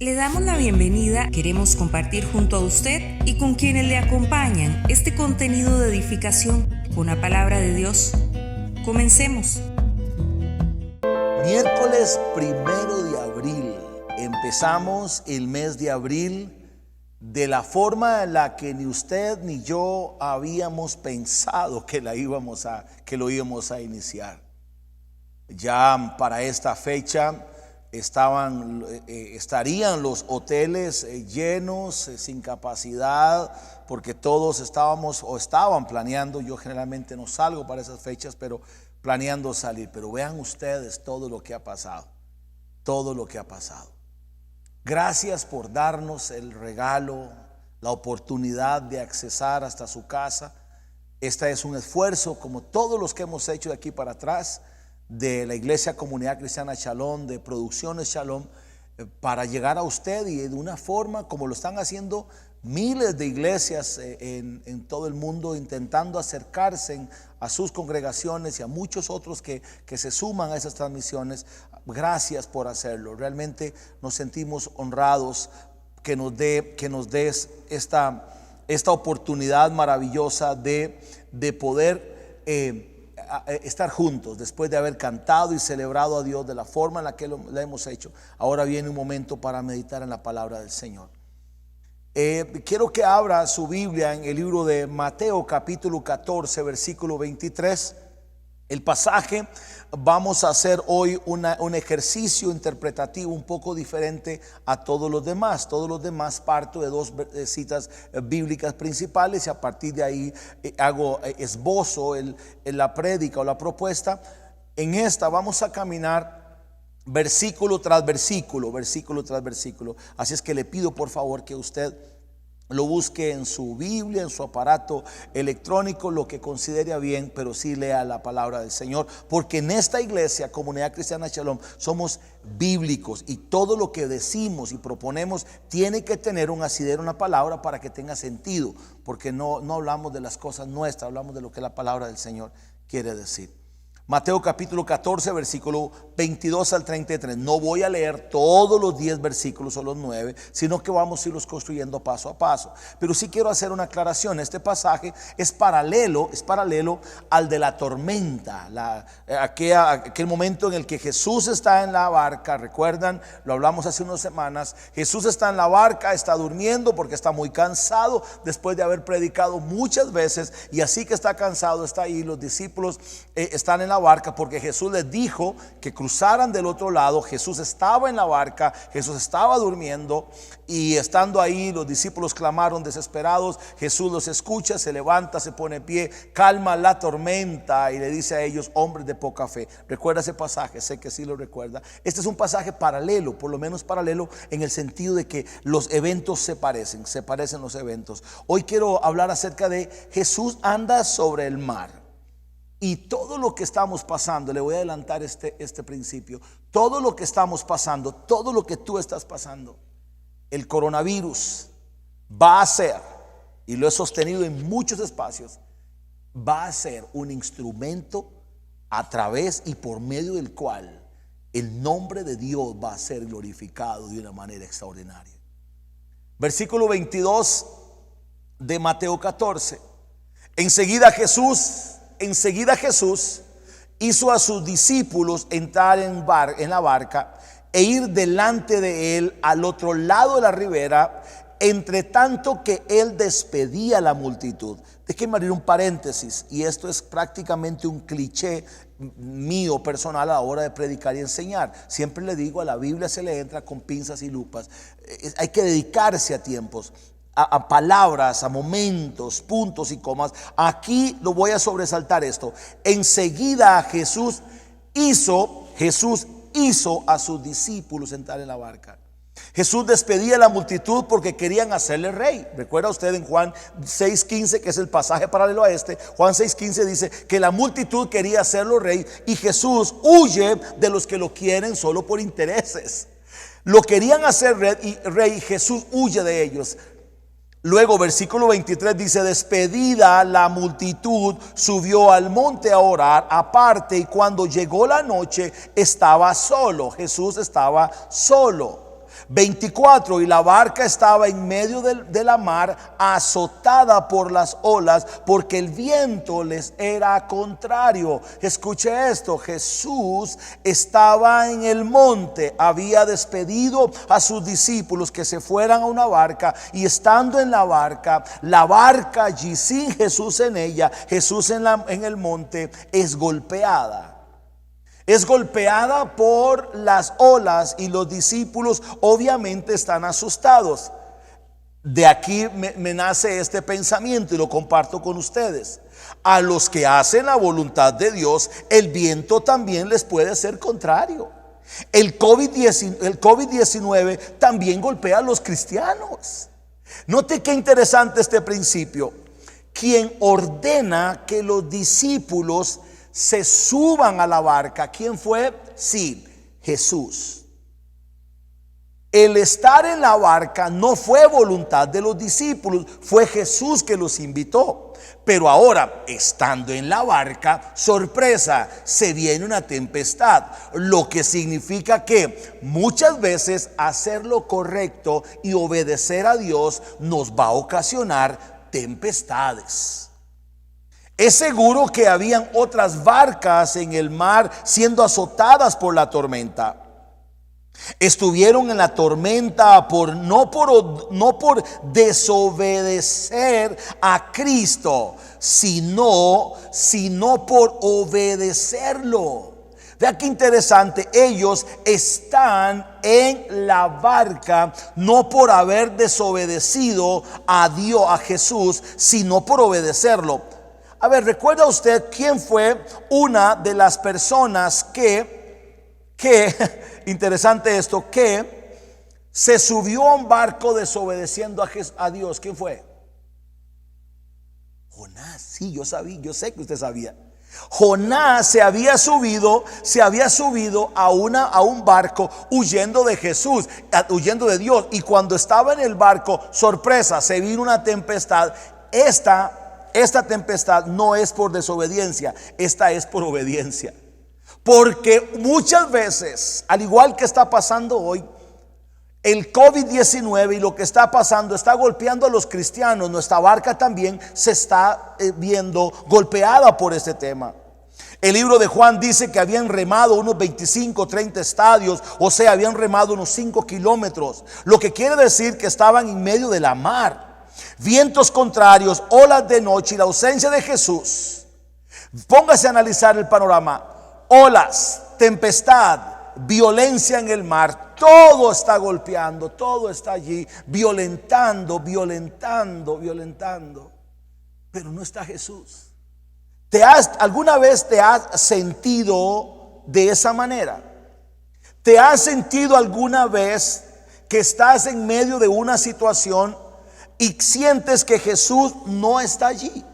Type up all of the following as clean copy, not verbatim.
Le damos la bienvenida. Queremos compartir junto a usted y con quienes le acompañan este contenido de edificación con la palabra de Dios. Comencemos. Miércoles 1 de abril. Empezamos el mes de abril de la forma en la que ni usted ni yo habíamos pensado que lo íbamos a iniciar. Ya para esta fecha estarían los hoteles llenos, sin capacidad, porque todos estaban planeando. Yo generalmente no salgo para esas fechas, pero planeando salir. Pero vean ustedes todo lo que ha pasado, Gracias por darnos el regalo, la oportunidad de accesar hasta su casa. Este es un esfuerzo, como todos los que hemos hecho de aquí para atrás, de la Iglesia Comunidad Cristiana Shalom, de Producciones Shalom, para llegar a usted, y de una forma como lo están haciendo miles de iglesias en todo el mundo, intentando acercarse a sus congregaciones y a muchos otros que se suman a esas transmisiones. Gracias por hacerlo. Realmente nos sentimos honrados que nos des esta oportunidad maravillosa de poder estar juntos después de haber cantado y celebrado a Dios de la forma en la que la hemos hecho. Ahora viene un momento para meditar en la palabra del Señor. Quiero que abra su Biblia en el libro de Mateo capítulo 14 versículo 23. El pasaje, vamos a hacer hoy un ejercicio interpretativo un poco diferente a todos los demás. Todos los demás parto de dos citas bíblicas principales, y a partir de ahí esbozo la prédica o la propuesta. En esta vamos a caminar versículo tras versículo. Así es que le pido por favor que usted lo busque en su Biblia, en su aparato electrónico, lo que considere bien, pero sí lea la palabra del Señor, porque en esta iglesia, Comunidad Cristiana Shalom, somos bíblicos, y todo lo que decimos y proponemos tiene que tener un asidero, una palabra, para que tenga sentido, porque no hablamos de las cosas nuestras, hablamos de lo que la palabra del Señor quiere decir. Mateo capítulo 14 versículo 22 al 33. No voy a leer todos los 10 versículos o los 9, sino que vamos a irlos construyendo paso a paso. Pero sí quiero hacer una aclaración. Este pasaje es paralelo al de la tormenta, aquel momento en el que Jesús está en la barca. Recuerdan, lo hablamos hace unas semanas. Jesús está en la barca, está durmiendo porque está muy cansado después de haber predicado muchas veces, y así que está cansado, está ahí. Los discípulos están en la barca porque Jesús les dijo que cruzaran del otro lado. Jesús estaba en la barca, Jesús estaba durmiendo, y estando ahí los discípulos clamaron desesperados. Jesús los escucha, se levanta, se pone en pie, calma la tormenta y le dice a ellos: hombres de poca fe. ¿Recuerda ese pasaje? Sé que sí lo recuerda. Este es un pasaje paralelo, por lo menos paralelo en el sentido de que los eventos se parecen los eventos. Hoy quiero hablar acerca de Jesús anda sobre el mar. Y todo lo que estamos pasando, le voy a adelantar este principio, todo lo que estamos pasando, todo lo que tú estás pasando, el coronavirus va a ser, y lo he sostenido en muchos espacios, va a ser un instrumento a través y por medio del cual el nombre de Dios va a ser glorificado de una manera extraordinaria. Versículo 22 de Mateo 14. Enseguida Jesús hizo a sus discípulos entrar en la barca e ir delante de él al otro lado de la ribera, entre tanto que él despedía a la multitud. Déjenme abrir un paréntesis, y esto es prácticamente un cliché mío personal a la hora de predicar y enseñar. Siempre le digo, a la Biblia se le entra con pinzas y lupas. Hay que dedicarse a tiempos, a palabras, a momentos, puntos y comas. Aquí lo voy a sobresaltar esto. Enseguida Jesús hizo a sus discípulos entrar en la barca. Jesús despedía a la multitud porque querían hacerle rey. Recuerda usted en Juan 6:15, que es el pasaje paralelo a este. Juan 6:15 dice que la multitud quería hacerlo rey, y Jesús huye de los que lo quieren solo por intereses. Lo querían hacer rey, Jesús huye de ellos. Luego versículo 23 dice: despedida la multitud, subió al monte a orar aparte, y cuando llegó la noche estaba solo. Jesús estaba solo. 24, y la barca estaba en medio de la mar, azotada por las olas, porque el viento les era contrario. Escuche esto: Jesús estaba en el monte, había despedido a sus discípulos que se fueran a una barca, y estando en la barca allí sin Jesús en ella, Jesús en el monte, es golpeada. Es golpeada por las olas, y los discípulos obviamente están asustados. De aquí me nace este pensamiento y lo comparto con ustedes. A los que hacen la voluntad de Dios, el viento también les puede ser contrario. El COVID-19 también golpea a los cristianos. Note qué interesante este principio. Quien ordena que los discípulos se suban a la barca, ¿quién fue? Sí, Jesús. El estar en la barca no fue voluntad de los discípulos, fue Jesús que los invitó. Pero ahora, estando en la barca, sorpresa, se viene una tempestad, lo que significa que muchas veces hacer lo correcto y obedecer a Dios nos va a ocasionar tempestades. Es seguro que habían otras barcas en el mar siendo azotadas por la tormenta. Estuvieron en la tormenta no por desobedecer a Cristo, sino por obedecerlo. Vea qué interesante, ellos están en la barca no por haber desobedecido a Dios, a Jesús, sino por obedecerlo. A ver, ¿recuerda usted quién fue una de las personas que interesante esto, que se subió a un barco desobedeciendo a Dios? ¿Quién fue? Jonás. Sí, yo sé que usted sabía. Jonás se había subido a un barco huyendo de Jesús, huyendo de Dios. Y cuando estaba en el barco, sorpresa, se vino una tempestad. Esta tempestad no es por desobediencia, esta es por obediencia. Porque muchas veces, al igual que está pasando hoy, el COVID-19 y lo que está pasando está golpeando a los cristianos. Nuestra barca también se está viendo golpeada por este tema. El libro de Juan dice que habían remado unos 25, 30 estadios, o sea, habían remado unos 5 kilómetros, lo que quiere decir que estaban en medio de la mar. Vientos contrarios, olas de noche y la ausencia de Jesús. Póngase a analizar el panorama. Olas, tempestad, violencia en el mar. Todo está golpeando, todo está allí, violentando. Pero no está Jesús. ¿Alguna vez te has sentido de esa manera? ¿Te has sentido alguna vez que estás en medio de una situación y sientes que Jesús no está allí?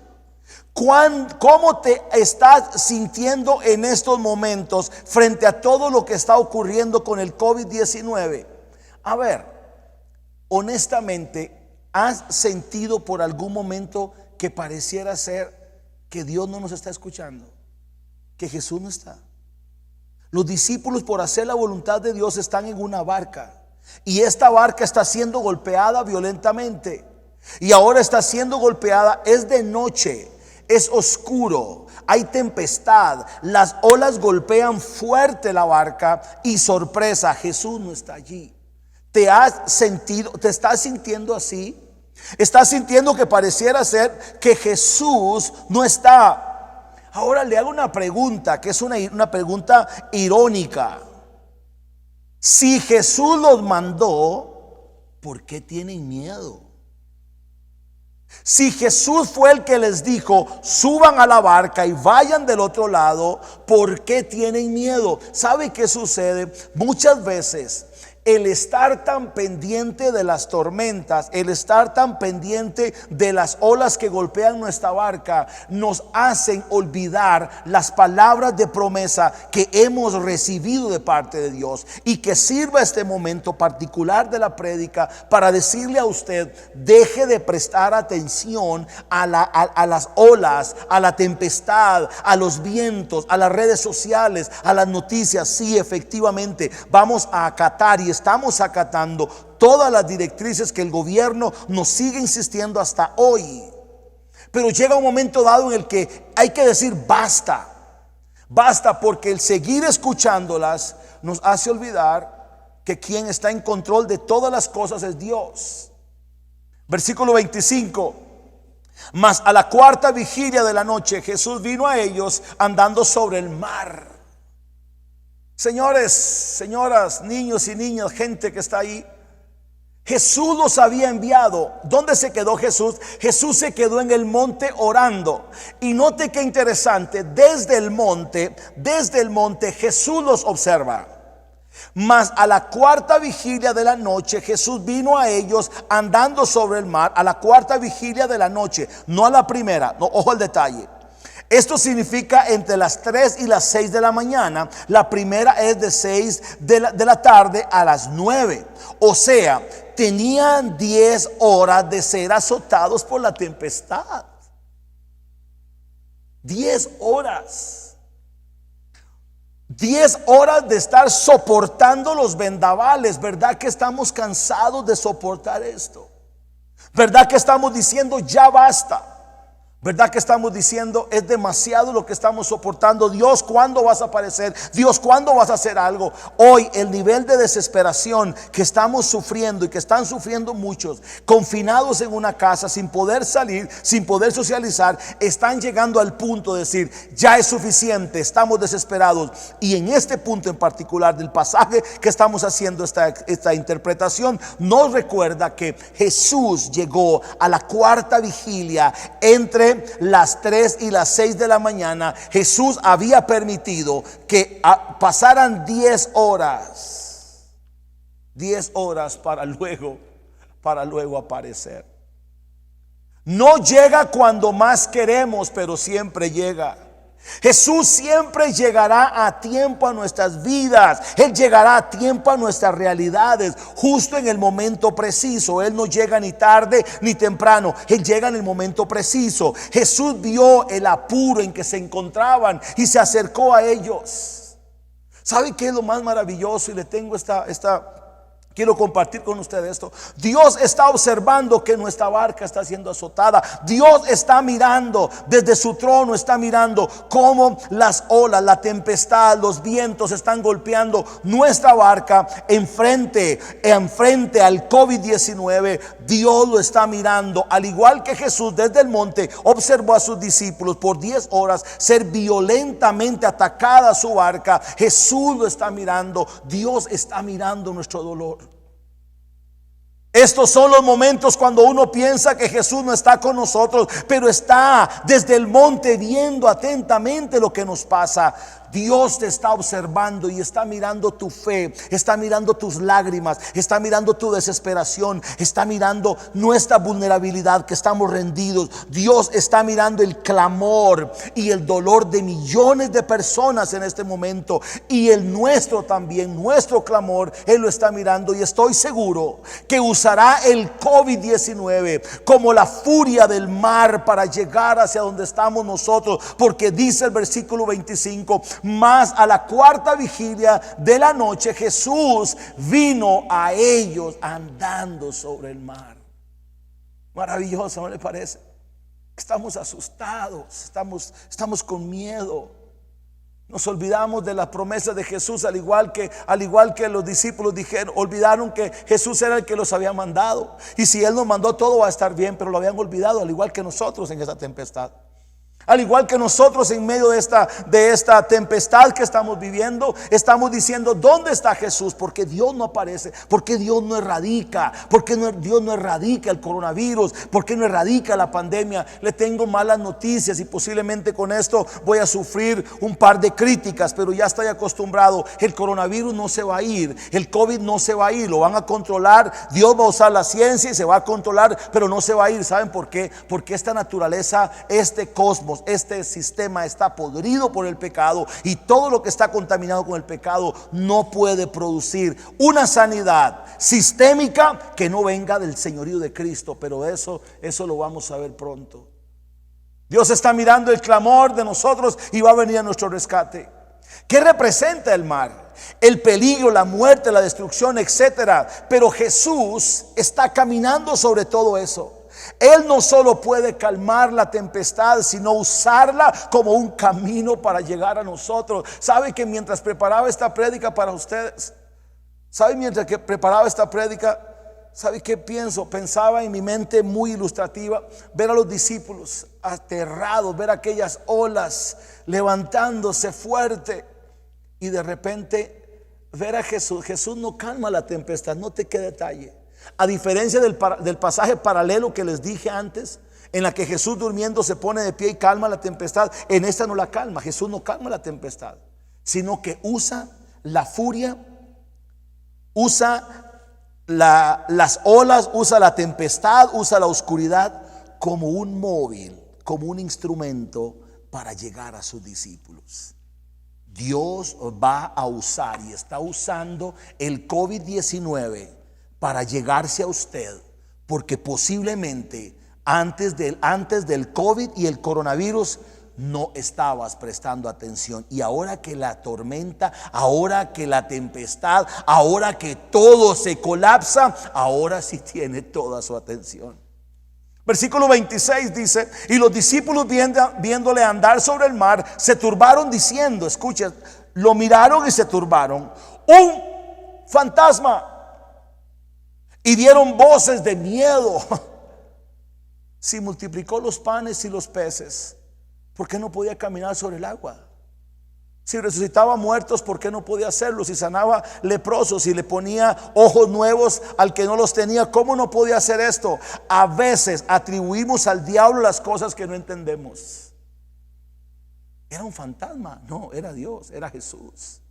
¿Cómo te estás sintiendo en estos momentos frente a todo lo que está ocurriendo con el COVID-19? A ver, honestamente, ¿has sentido por algún momento que pareciera ser que Dios no nos está escuchando? Que Jesús no está. Los discípulos, por hacer la voluntad de Dios, están en una barca, y esta barca está siendo golpeada violentamente. Y ahora está siendo golpeada, es de noche, es oscuro, hay tempestad, las olas golpean fuerte la barca, y sorpresa, Jesús no está allí. ¿Te estás sintiendo así? ¿Estás sintiendo que pareciera ser que Jesús no está? Ahora le hago una pregunta, que es una pregunta irónica. Si Jesús los mandó, ¿por qué tienen miedo? Si Jesús fue el que les dijo, suban a la barca y vayan del otro lado, ¿por qué tienen miedo? ¿Sabe qué sucede? Muchas veces el estar tan pendiente de las tormentas, el estar tan pendiente de las olas que golpean nuestra barca, nos hacen olvidar las palabras de promesa que hemos recibido de parte de Dios. Y que sirva este momento particular de la prédica para decirle a usted: deje de prestar atención a las olas, a la tempestad, a los vientos, a las redes sociales, a las noticias. Sí, efectivamente, vamos a acatar y estamos acatando todas las directrices que el gobierno nos sigue insistiendo hasta hoy. Pero llega un momento dado en el que hay que decir basta. Basta, porque el seguir escuchándolas nos hace olvidar que quien está en control de todas las cosas es Dios. Versículo 25. Mas a la cuarta vigilia de la noche Jesús vino a ellos andando sobre el mar. Señores, señoras, niños y niñas, gente que está ahí, Jesús los había enviado. ¿Dónde se quedó Jesús? Jesús se quedó en el monte orando. Y note qué interesante, desde el monte Jesús los observa. Mas a la cuarta vigilia de la noche Jesús vino a ellos andando sobre el mar. A la cuarta vigilia de la noche, no a la primera, no, ojo al detalle. Esto significa entre las 3 y las 6 de la mañana. La primera es de 6 de la tarde a las 9. O sea, tenían 10 horas de ser azotados por la tempestad. 10 horas. 10 horas de estar soportando los vendavales. ¿Verdad que estamos cansados de soportar esto? ¿Verdad que estamos diciendo ya basta? ¿Verdad que estamos diciendo es demasiado lo que estamos soportando? Dios, ¿cuándo vas a aparecer? Dios, ¿cuándo vas a hacer algo? Hoy el nivel de desesperación que estamos sufriendo y que están sufriendo muchos, confinados en una casa, sin poder salir, sin poder socializar, están llegando al punto de decir, ya es suficiente, estamos desesperados. Y en este punto en particular del pasaje que estamos haciendo esta interpretación, nos recuerda que Jesús llegó a la cuarta vigilia entre las 3 y las 6 de la mañana. Jesús había permitido que pasaran 10 horas. 10 horas para luego aparecer. No llega cuando más queremos, pero siempre llega. Jesús siempre llegará a tiempo a nuestras vidas. Él llegará a tiempo a nuestras realidades, justo en el momento preciso. Él no llega ni tarde ni temprano. Él llega en el momento preciso. Jesús vio el apuro en que se encontraban y se acercó a ellos. ¿Sabe qué es lo más maravilloso? Y le tengo quiero compartir con ustedes esto. Dios está observando que nuestra barca está siendo azotada. Dios está mirando desde su trono, está mirando cómo las olas, la tempestad, los vientos están golpeando nuestra barca enfrente al COVID-19. Dios lo está mirando, al igual que Jesús desde el monte observó a sus discípulos por 10 horas ser violentamente atacada su barca. Jesús lo está mirando. Dios está mirando nuestro dolor. Estos son los momentos cuando uno piensa que Jesús no está con nosotros, pero está desde el monte viendo atentamente lo que nos pasa. Dios te está observando y está mirando tu fe, está mirando tus lágrimas, está mirando tu desesperación, está mirando nuestra vulnerabilidad, que estamos rendidos. Dios está mirando el clamor y el dolor de millones de personas en este momento, y el nuestro también, nuestro clamor, Él lo está mirando. Y estoy seguro que usará el COVID-19 como la furia del mar para llegar hacia donde estamos nosotros, porque dice el versículo 25: mas a la cuarta vigilia de la noche Jesús vino a ellos andando sobre el mar. Maravilloso, ¿no le parece? Estamos asustados, estamos con miedo. Nos olvidamos de las promesas de Jesús, al igual que los discípulos olvidaron que Jesús era el que los había mandado. Y si Él nos mandó, todo va a estar bien, pero lo habían olvidado, al igual que nosotros en esa tempestad. Al igual que nosotros en medio de esta tempestad que estamos viviendo, estamos diciendo: ¿dónde está Jesús? Porque Dios no aparece, porque Dios no erradica, Dios no erradica el coronavirus, porque no erradica la pandemia. Le tengo malas noticias y posiblemente con esto voy a sufrir un par de críticas, pero ya estoy acostumbrado. El coronavirus no se va a ir, el COVID no se va a ir, lo van a controlar. Dios va a usar la ciencia y se va a controlar, pero no se va a ir. ¿Saben por qué? Porque esta naturaleza, este cosmos, este sistema está podrido por el pecado, y todo lo que está contaminado con el pecado no puede producir una sanidad sistémica que no venga del señorío de Cristo. Pero eso lo vamos a ver pronto. Dios está mirando el clamor de nosotros y va a venir a nuestro rescate. ¿Qué representa el mar? el peligro, la muerte, la destrucción, etcétera. Pero Jesús está caminando sobre todo eso. Él no solo puede calmar la tempestad, sino usarla como un camino para llegar a nosotros. ¿Sabe que mientras preparaba esta prédica para ustedes, ¿sabe qué pienso? Pensaba en mi mente muy ilustrativa, ver a los discípulos aterrados, ver aquellas olas levantándose fuerte, y de repente ver a Jesús. Jesús no calma la tempestad, note qué detalle. A diferencia del pasaje paralelo que les dije antes, en la que Jesús durmiendo se pone de pie y calma la tempestad, en esta no la calma. Jesús no calma la tempestad, sino que usa la furia, usa las olas, usa la tempestad, usa la oscuridad como un móvil, como un instrumento para llegar a sus discípulos. Dios va a usar y está usando el COVID-19 para llegarse a usted, porque posiblemente antes del COVID y el coronavirus no estabas prestando atención, y ahora que la tormenta, ahora que la tempestad, ahora que todo se colapsa, ahora sí tiene toda su atención. Versículo 26 dice: y los discípulos viéndole andar sobre el mar, se turbaron diciendo, escuchen, lo miraron y se turbaron, un fantasma, y dieron voces de miedo. Si multiplicó los panes y los peces, ¿por qué no podía caminar sobre el agua? Si resucitaba muertos, ¿por qué no podía hacerlo? Si sanaba leprosos, si le ponía ojos nuevos al que no los tenía, ¿cómo no podía hacer esto? A veces atribuimos al diablo las cosas que no entendemos. Era un fantasma, no, era Dios, era Jesús.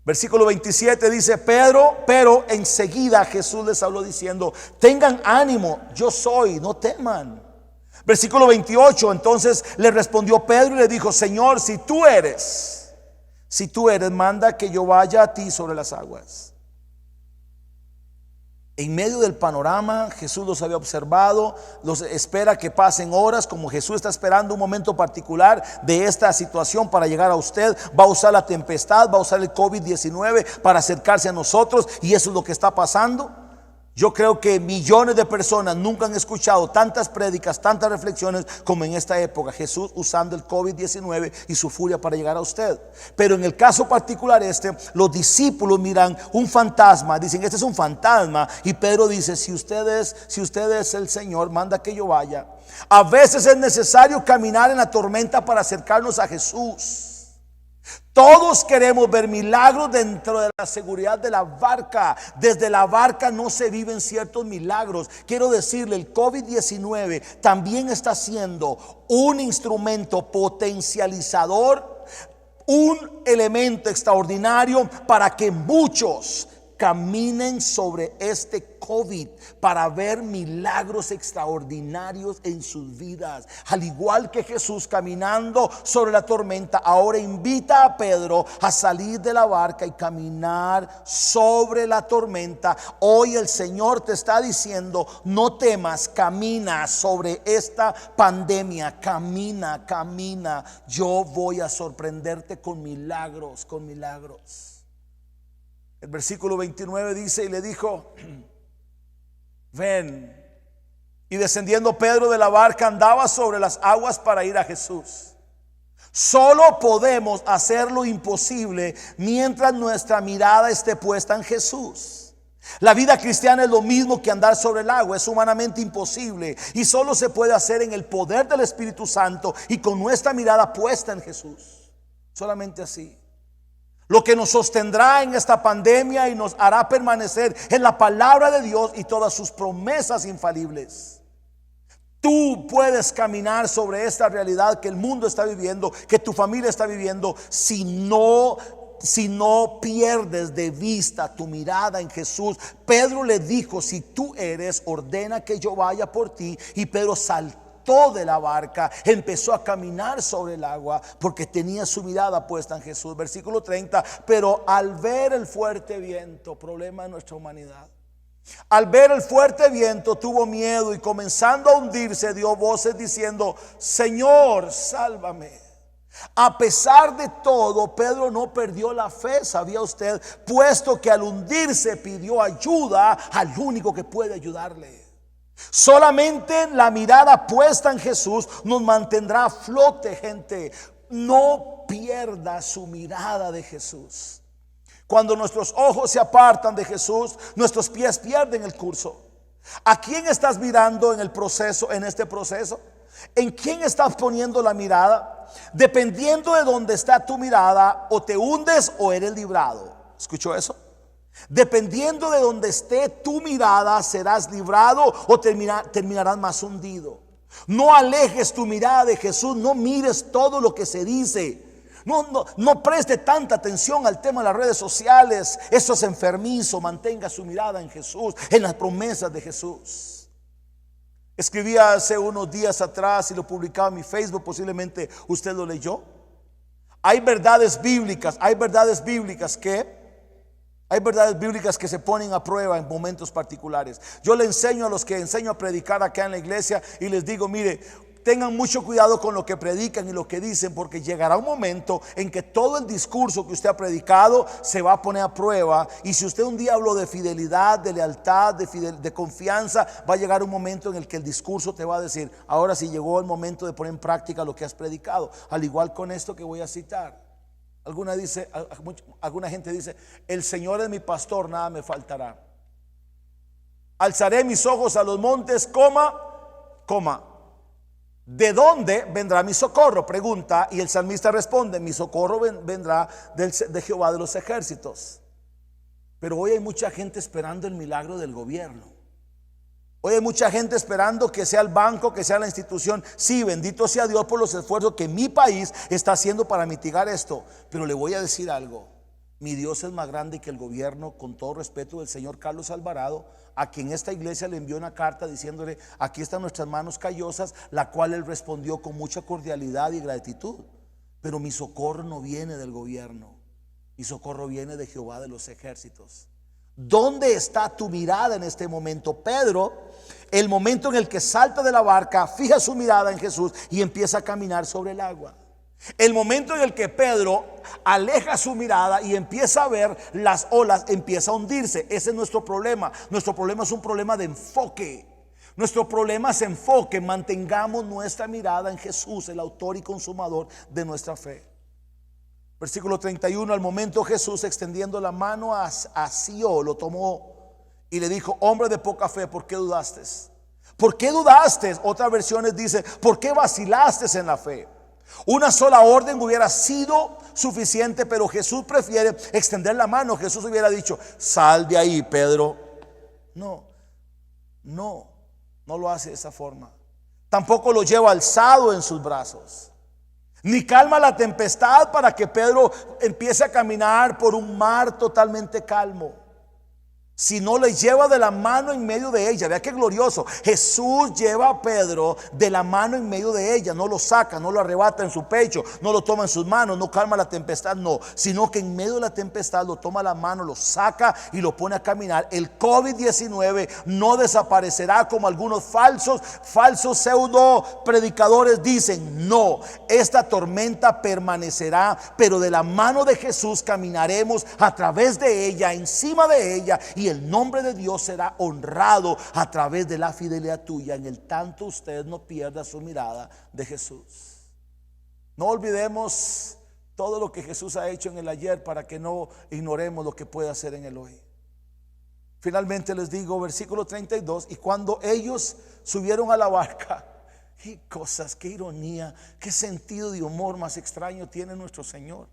Versículo 27 dice: pero enseguida Jesús les habló diciendo: tengan ánimo, yo soy, no teman. Versículo 28, entonces le respondió Pedro y le dijo: Señor, si tú eres, manda que yo vaya a ti sobre las aguas. En medio del panorama, Jesús los había observado, los espera que pasen horas, como Jesús está esperando un momento particular de esta situación para llegar a usted. Va a usar la tempestad, va a usar el COVID-19 para acercarse a nosotros, y eso es lo que está pasando. Yo creo que millones de personas nunca han escuchado tantas prédicas, tantas reflexiones como en esta época. Jesús usando el COVID-19 y su furia para llegar a usted. Pero en el caso particular los discípulos miran un fantasma, dicen: este es un fantasma. Y Pedro dice: si usted es el Señor, manda que yo vaya. A veces es necesario caminar en la tormenta para acercarnos a Jesús. Todos queremos ver milagros dentro de la seguridad de la barca. Desde la barca no se viven ciertos milagros. Quiero decirle, el COVID-19 también está siendo un instrumento potencializador, un elemento extraordinario para que muchos caminen sobre este COVID para ver milagros extraordinarios en sus vidas. Al igual que Jesús caminando sobre la tormenta, ahora invita a Pedro a salir de la barca y caminar sobre la tormenta. Hoy el Señor te está diciendo: no temas, camina sobre esta pandemia, camina. Yo voy a sorprenderte con milagros. El versículo 29 dice: y le dijo: ven. Y descendiendo Pedro de la barca, andaba sobre las aguas para ir a Jesús. Solo podemos hacer lo imposible mientras nuestra mirada esté puesta en Jesús. La vida cristiana es lo mismo que andar sobre el agua, es humanamente imposible y solo se puede hacer en el poder del Espíritu Santo y con nuestra mirada puesta en Jesús. Solamente así. Lo que nos sostendrá en esta pandemia y nos hará permanecer en la palabra de Dios y todas sus promesas infalibles. Tú puedes caminar sobre esta realidad que el mundo está viviendo, que tu familia está viviendo, si no pierdes de vista tu mirada en Jesús. Pedro le dijo: si tú eres, ordena que yo vaya por ti. Y Pedro saltó de la barca, empezó a caminar sobre el agua porque tenía su mirada puesta en Jesús. Versículo 30, pero al ver el fuerte viento, problema de nuestra humanidad, al ver el fuerte viento tuvo miedo y comenzando a hundirse dio voces diciendo: Señor, sálvame. A pesar de todo, Pedro no perdió la fe, ¿sabía usted? Puesto que al hundirse pidió ayuda al único que puede ayudarle. Solamente la mirada puesta en Jesús nos mantendrá a flote, gente. No pierda su mirada de Jesús. Cuando nuestros ojos se apartan de Jesús, nuestros pies pierden el curso. ¿A quién estás mirando en el proceso, en este proceso? ¿En quién estás poniendo la mirada? Dependiendo de dónde está tu mirada, o te hundes o eres librado. ¿Escuchó eso? Dependiendo de donde esté tu mirada, serás librado o terminarás más hundido. No alejes tu mirada de Jesús, no mires todo lo que se dice. No preste tanta atención al tema de las redes sociales. Eso es enfermizo. Mantenga su mirada en Jesús, en las promesas de Jesús. Escribía hace unos días atrás y lo publicaba en mi Facebook, posiblemente usted lo leyó. Hay verdades bíblicas que se ponen a prueba en momentos particulares. Yo le enseño a los que enseño a predicar acá en la iglesia y les digo, mire, tengan mucho cuidado con lo que predican y lo que dicen, porque llegará un momento en que todo el discurso que usted ha predicado se va a poner a prueba. Y si usted un día habló de fidelidad, de lealtad, de confianza, va a llegar un momento en el que el discurso te va a decir, ahora sí llegó el momento de poner en práctica lo que has predicado. Al igual con esto que voy a citar. Alguna gente dice, el Señor es mi pastor, nada me faltará. Alzaré mis ojos a los montes, coma. ¿De dónde vendrá mi socorro? Pregunta, y el salmista responde, mi socorro vendrá de Jehová de los ejércitos. Pero hoy hay mucha gente esperando el milagro del gobierno. Hoy hay mucha gente esperando que sea el banco, que sea la institución. Sí, bendito sea Dios por los esfuerzos que mi país está haciendo para mitigar esto. Pero le voy a decir algo. Mi Dios es más grande que el gobierno, con todo respeto del señor Carlos Alvarado, a quien esta iglesia le envió una carta diciéndole, aquí están nuestras manos callosas, la cual él respondió con mucha cordialidad y gratitud. Pero mi socorro no viene del gobierno, mi socorro viene de Jehová de los ejércitos. ¿Dónde está tu mirada en este momento? Pedro, el momento en el que salta de la barca, fija su mirada en Jesús y empieza a caminar sobre el agua. El momento en el que Pedro aleja su mirada y empieza a ver las olas, empieza a hundirse. Ese es nuestro problema. Nuestro problema es un problema de enfoque. Nuestro problema es enfoque. Mantengamos nuestra mirada en Jesús, el autor y consumador de nuestra fe. Versículo 31, al momento Jesús, extendiendo la mano asió, lo tomó y le dijo, hombre de poca fe, ¿por qué dudaste? ¿Por qué dudaste? Otras versiones dice, ¿por qué vacilaste en la fe? Una sola orden hubiera sido suficiente, pero Jesús prefiere extender la mano. Jesús hubiera dicho, sal de ahí, Pedro. No lo hace de esa forma. Tampoco lo lleva alzado en sus brazos, ni calma la tempestad para que Pedro empiece a caminar por un mar totalmente calmo, sino le lleva de la mano en medio de ella. Vea qué glorioso. Jesús lleva a Pedro de la mano en medio de ella. No lo saca, no lo arrebata en su pecho, no lo toma en sus manos, no calma la tempestad, no, sino que en medio de la tempestad lo toma la mano, lo saca y lo pone a caminar. El COVID-19 no desaparecerá como algunos falsos pseudo predicadores dicen. No, esta tormenta permanecerá, pero de la mano de Jesús caminaremos a través de ella, encima de ella, y el nombre de Dios será honrado a través de la fidelidad tuya. En el tanto usted no pierda su mirada de Jesús. No olvidemos todo lo que Jesús ha hecho en el ayer, para que no ignoremos lo que puede hacer en el hoy. Finalmente les digo, versículo 32, y cuando ellos subieron a la barca, qué cosas, qué ironía, qué sentido de humor más extraño tiene nuestro Señor.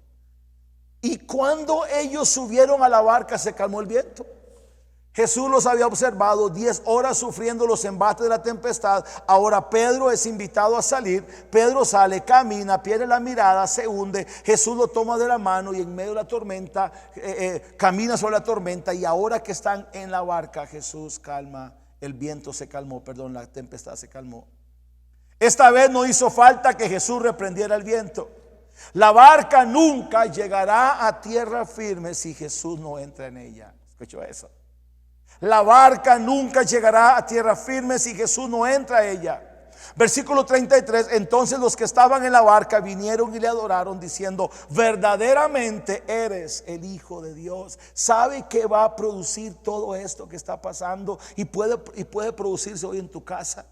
Y cuando ellos subieron a la barca, se calmó el viento. Jesús los había observado 10 horas sufriendo los embates de la tempestad. Ahora Pedro es invitado a salir. Pedro sale, camina, pierde la mirada, se hunde. Jesús lo toma de la mano y en medio de la tormenta camina sobre la tormenta. Y ahora que están en la barca, Jesús calma. El viento se calmó, la tempestad se calmó. Esta vez no hizo falta que Jesús reprendiera el viento. La barca nunca llegará a tierra firme si Jesús no entra en ella. ¿Escuchó eso? La barca nunca llegará a tierra firme si Jesús no entra a ella. Versículo 33, entonces los que estaban en la barca vinieron y le adoraron diciendo, verdaderamente eres el Hijo de Dios. ¿Sabe que va a producir todo esto que está pasando y puede producirse hoy en tu casa?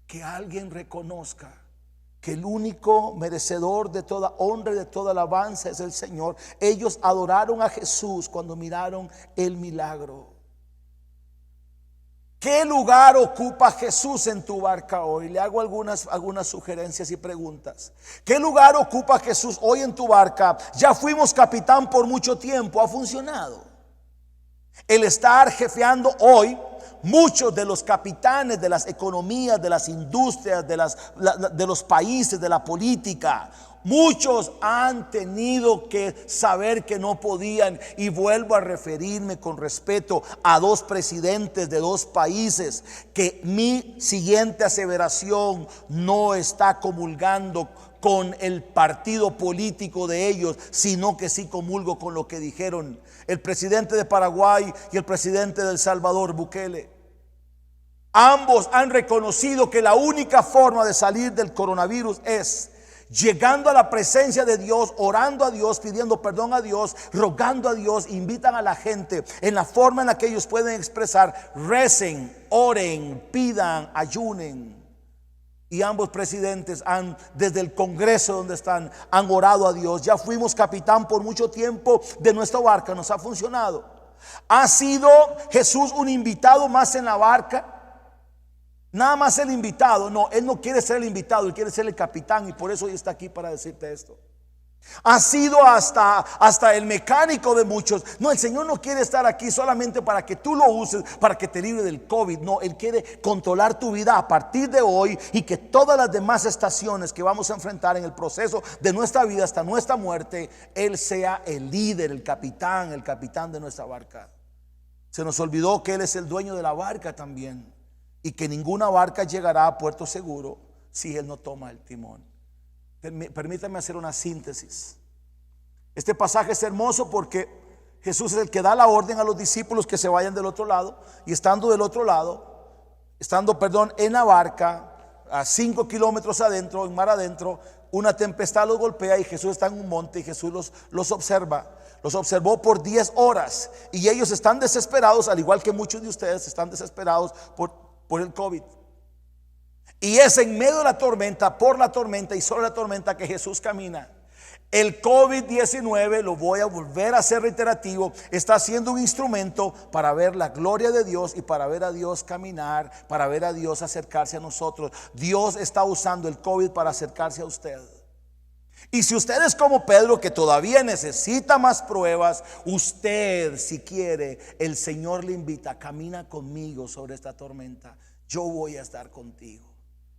Que alguien reconozca que el único merecedor de toda honra y de toda alabanza es el Señor. Ellos adoraron a Jesús cuando miraron el milagro. ¿Qué lugar ocupa Jesús en tu barca hoy? Le hago algunas sugerencias y preguntas. ¿Qué lugar ocupa Jesús hoy en tu barca? Ya fuimos capitán por mucho tiempo, ha funcionado. El estar jefeando hoy, muchos de los capitanes de las economías, de las industrias, de los países, de la política, muchos han tenido que saber que no podían. Y vuelvo a referirme con respeto a dos presidentes de dos países, que mi siguiente aseveración no está comulgando con el partido político de ellos, sino que sí comulgo con lo que dijeron el presidente de Paraguay y el presidente de El Salvador, Bukele. Ambos han reconocido que la única forma de salir del coronavirus es llegando a la presencia de Dios, orando a Dios, pidiendo perdón a Dios, rogando a Dios. Invitan a la gente en la forma en la que ellos pueden expresar: recen, oren, pidan, ayunen. Y ambos presidentes desde el Congreso donde están, han orado a Dios. Ya fuimos capitán por mucho tiempo de nuestra barca, nos ha funcionado. ¿Ha sido Jesús un invitado más en la barca? Nada más el invitado. No, Él no quiere ser el invitado, Él quiere ser el capitán, y por eso hoy está aquí para decirte esto. Ha sido hasta el mecánico de muchos. No, el Señor no quiere estar aquí solamente para que tú lo uses, para que te libre del COVID. No, Él quiere controlar tu vida a partir de hoy, y que todas las demás estaciones que vamos a enfrentar en el proceso de nuestra vida hasta nuestra muerte, Él sea el líder, el capitán de nuestra barca. Se nos olvidó que Él es el dueño de la barca también, y que ninguna barca llegará a puerto seguro si Él no toma el timón. Permítame hacer una síntesis. Este pasaje es hermoso porque Jesús es el que da la orden a los discípulos que se vayan del otro lado, y estando del otro lado, en la barca, a 5 kilómetros adentro, en mar adentro, una tempestad los golpea y Jesús está en un monte y Jesús los observa. Los observó por 10 horas y ellos están desesperados, al igual que muchos de ustedes están desesperados por el COVID. Y es en medio de la tormenta, por la tormenta y sobre la tormenta, que Jesús camina. El COVID-19, lo voy a volver a hacer reiterativo, está siendo un instrumento para ver la gloria de Dios y para ver a Dios caminar, para ver a Dios acercarse a nosotros. Dios está usando el COVID para acercarse a usted. Y si usted es como Pedro, que todavía necesita más pruebas, usted, si quiere, el Señor le invita: camina conmigo sobre esta tormenta, yo voy a estar contigo.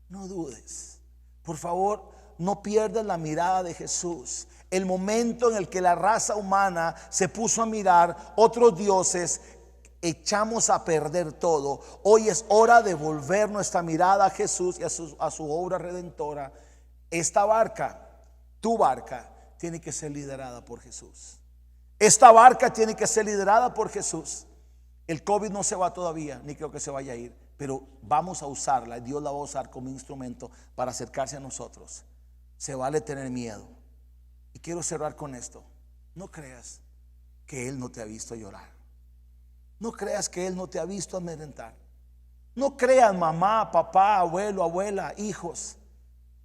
No dudes, por favor, no pierdas la mirada de Jesús. El momento en el que la raza humana se puso a mirar otros dioses, echamos a perder todo. Hoy es hora de volver nuestra mirada a Jesús y a su obra redentora. Esta barca, tu barca, tiene que ser liderada por Jesús. Esta barca tiene que ser liderada por Jesús. El COVID no se va todavía, ni creo que se vaya a ir, pero vamos a usarla. Dios la va a usar como instrumento para acercarse a nosotros. Se vale tener miedo. Y quiero cerrar con esto: no creas que Él no te ha visto llorar. No creas que Él no te ha visto amedrentar. No crean mamá, papá, abuelo, abuela, hijos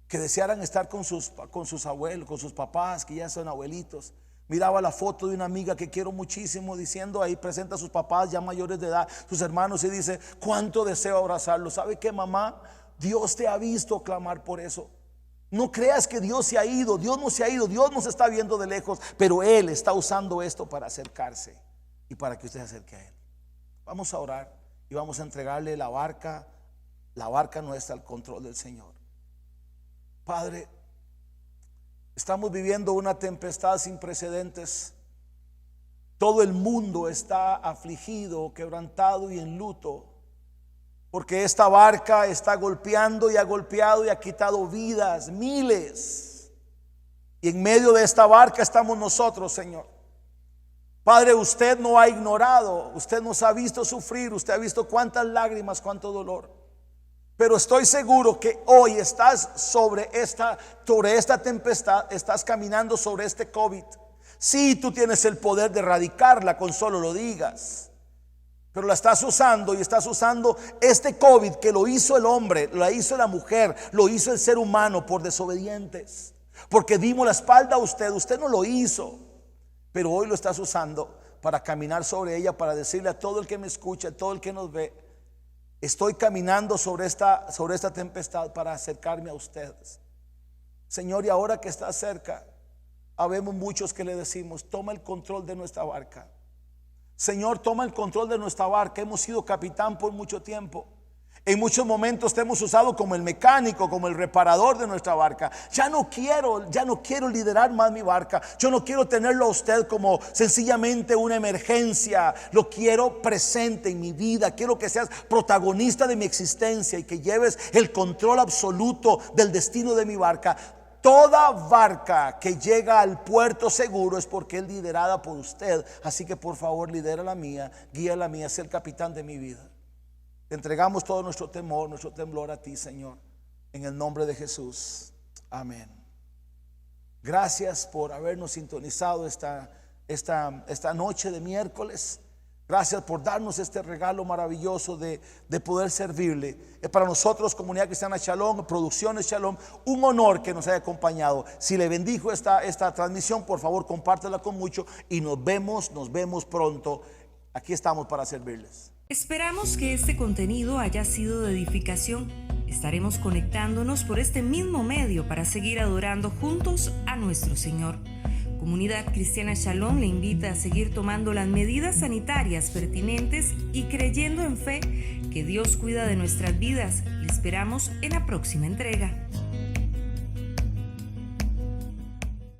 que desearan estar con sus abuelos, con sus papás que ya son abuelitos. Miraba la foto de una amiga que quiero muchísimo, diciendo ahí, presenta a sus papás ya mayores de edad, sus hermanos, y dice: cuánto deseo abrazarlos. ¿Sabe qué, mamá? Dios te ha visto clamar por eso. No creas que Dios se ha ido. Dios no se ha ido. Dios nos está viendo de lejos, pero Él está usando esto para acercarse y para que usted se acerque a Él. Vamos a orar y vamos a entregarle la barca nuestra al control del Señor. Padre, estamos viviendo una tempestad sin precedentes. Todo el mundo está afligido, quebrantado y en luto, porque esta barca está golpeando y ha golpeado y ha quitado vidas, miles. Y en medio de esta barca estamos nosotros, Señor. Padre, usted no ha ignorado, usted nos ha visto sufrir, usted ha visto cuántas lágrimas, cuánto dolor. Pero estoy seguro que hoy estás sobre esta tempestad, estás caminando sobre este COVID. Sí, tú tienes el poder de erradicarla con solo lo digas. Pero la estás usando y estás usando este COVID que lo hizo el hombre, lo hizo la mujer, lo hizo el ser humano por desobedientes. Porque dimos la espalda a usted no lo hizo. Pero hoy lo estás usando para caminar sobre ella, para decirle a todo el que me escucha, a todo el que nos ve: estoy caminando sobre esta tempestad para acercarme a ustedes. Señor, y ahora que está cerca, habemos muchos que le decimos: toma el control de nuestra barca. Señor, toma el control de nuestra barca. Hemos sido capitán por mucho tiempo. En muchos momentos te hemos usado como el mecánico, como el reparador de nuestra barca. Ya no quiero liderar más mi barca. Yo no quiero tenerlo a usted como sencillamente una emergencia. Lo quiero presente en mi vida. Quiero que seas protagonista de mi existencia y que lleves el control absoluto del destino de mi barca. Toda barca que llega al puerto seguro es porque es liderada por usted. Así que por favor, lidera la mía, guía la mía, sé el capitán de mi vida. Te entregamos todo nuestro temor, nuestro temblor a ti, Señor, en el nombre de Jesús. Amén. Gracias por habernos sintonizado esta noche de miércoles. Gracias por darnos este regalo maravilloso de poder servirle. Es para nosotros, Comunidad Cristiana Shalom, Producciones Shalom, un honor que nos haya acompañado. Si le bendijo esta transmisión, por favor compártela con mucho y nos vemos pronto. Aquí estamos para servirles. Esperamos que este contenido haya sido de edificación. Estaremos conectándonos por este mismo medio para seguir adorando juntos a nuestro Señor. Comunidad Cristiana Shalom le invita a seguir tomando las medidas sanitarias pertinentes y creyendo en fe que Dios cuida de nuestras vidas. Le esperamos en la próxima entrega.